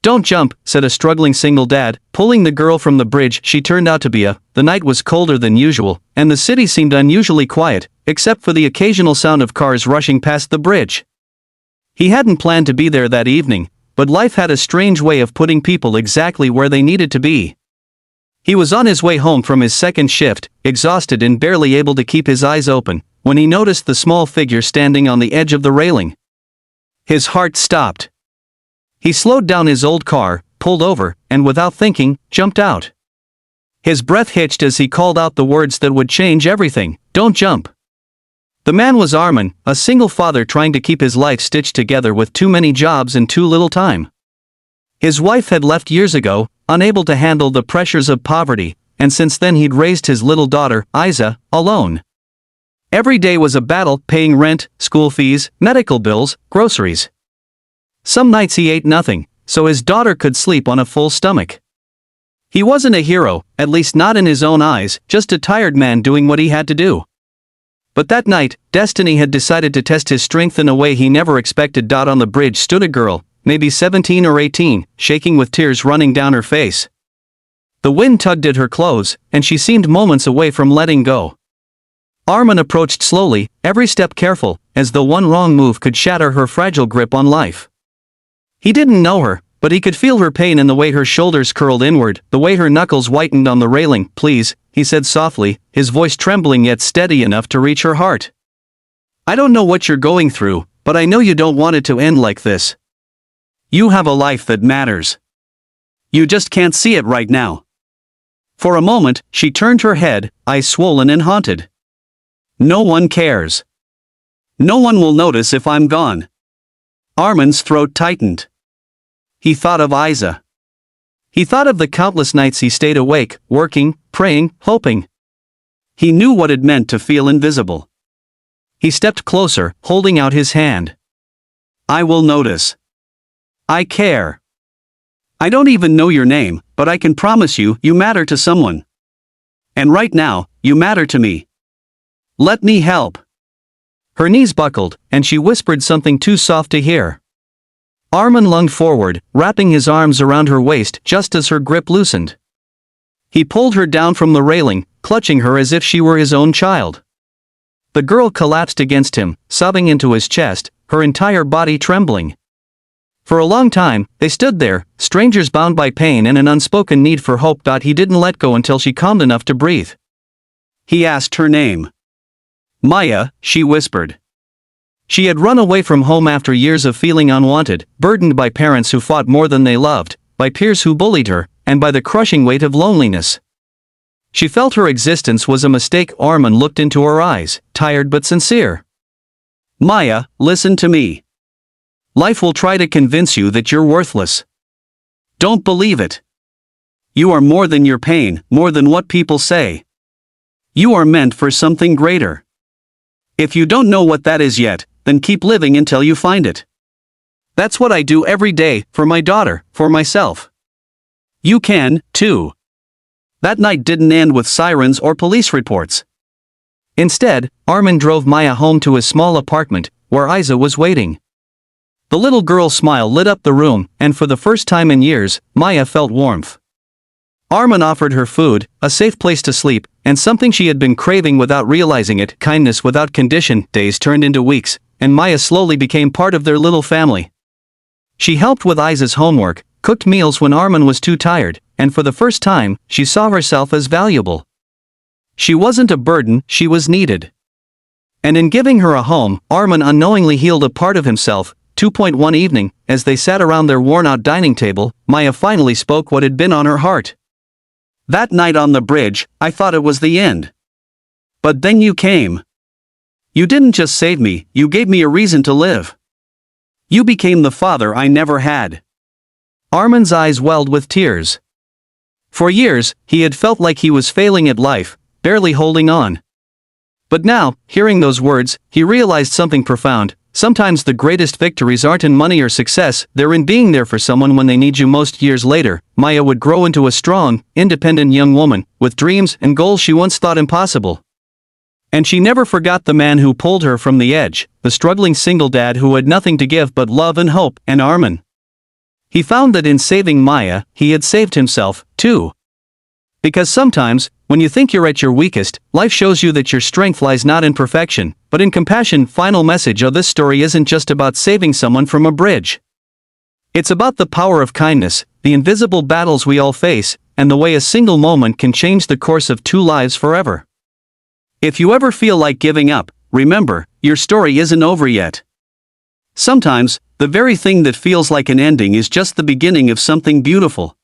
"Don't jump," said a struggling single dad, pulling the girl from the bridge she turned out to be. The night was colder than usual, and the city seemed unusually quiet, except for the occasional sound of cars rushing past the bridge. He hadn't planned to be there that evening, but life had a strange way of putting people exactly where they needed to be. He was on his way home from his second shift, exhausted and barely able to keep his eyes open, when he noticed the small figure standing on the edge of the railing. His heart stopped. He slowed down his old car, pulled over, and without thinking, jumped out. His breath hitched as he called out the words that would change everything: "Don't jump." The man was Armin, a single father trying to keep his life stitched together with too many jobs and too little time. His wife had left years ago, unable to handle the pressures of poverty, and since then he'd raised his little daughter, Isa, alone. Every day was a battle, paying rent, school fees, medical bills, groceries. Some nights he ate nothing, so his daughter could sleep on a full stomach. He wasn't a hero, at least not in his own eyes, just a tired man doing what he had to do. But that night, destiny had decided to test his strength in a way he never expected. On the bridge stood a girl, maybe 17 or 18, shaking with tears running down her face. The wind tugged at her clothes, and she seemed moments away from letting go. Armin approached slowly, every step careful, as though one wrong move could shatter her fragile grip on life. He didn't know her, but he could feel her pain in the way her shoulders curled inward, the way her knuckles whitened on the railing. "Please," he said softly, his voice trembling yet steady enough to reach her heart. "I don't know what you're going through, but I know you don't want it to end like this. You have a life that matters. You just can't see it right now." For a moment, she turned her head, eyes swollen and haunted. "No one cares. No one will notice if I'm gone." Armin's throat tightened. He thought of Isa. He thought of the countless nights he stayed awake, working, praying, hoping. He knew what it meant to feel invisible. He stepped closer, holding out his hand. "I will notice. I care. I don't even know your name, but I can promise you, you matter to someone. And right now, you matter to me. Let me help." Her knees buckled, and she whispered something too soft to hear. Armin lunged forward, wrapping his arms around her waist just as her grip loosened. He pulled her down from the railing, clutching her as if she were his own child. The girl collapsed against him, sobbing into his chest, her entire body trembling. For a long time, they stood there, strangers bound by pain and an unspoken need for hope. He didn't let go until she calmed enough to breathe. He asked her name. "Maya," she whispered. She had run away from home after years of feeling unwanted, burdened by parents who fought more than they loved, by peers who bullied her, and by the crushing weight of loneliness. She felt her existence was a mistake. Armin looked into her eyes, tired but sincere. "Maya, listen to me. Life will try to convince you that you're worthless. Don't believe it. You are more than your pain, more than what people say. You are meant for something greater. If you don't know what that is yet, then keep living until you find it. That's what I do every day, for my daughter, for myself. You can, too." That night didn't end with sirens or police reports. Instead, Armin drove Maya home to his small apartment, where Isa was waiting. The little girl's smile lit up the room, and for the first time in years, Maya felt warmth. Armin offered her food, a safe place to sleep, and something she had been craving without realizing it: kindness without condition. Days turned into weeks, and Maya slowly became part of their little family. She helped with Isa's homework, cooked meals when Armin was too tired, and for the first time, she saw herself as valuable. She wasn't a burden, she was needed. And in giving her a home, Armin unknowingly healed a part of himself. 2.1 evening, as they sat around their worn-out dining table, Maya finally spoke what had been on her heart. "That night on the bridge, I thought it was the end. But then you came. You didn't just save me, you gave me a reason to live. You became the father I never had." Armin's eyes welled with tears. For years, he had felt like he was failing at life, barely holding on. But now, hearing those words, he realized something profound. Sometimes the greatest victories aren't in money or success, they're in being there for someone when they need you most. Years later, Maya would grow into a strong, independent young woman, with dreams and goals she once thought impossible. And she never forgot the man who pulled her from the edge, the struggling single dad who had nothing to give but love and hope, and Armin. He found that in saving Maya, he had saved himself, too. Because sometimes, when you think you're at your weakest, life shows you that your strength lies not in perfection, but in compassion. Final message of this story isn't just about saving someone from a bridge. It's about the power of kindness, the invisible battles we all face, and the way a single moment can change the course of two lives forever. If you ever feel like giving up, remember, your story isn't over yet. Sometimes, the very thing that feels like an ending is just the beginning of something beautiful.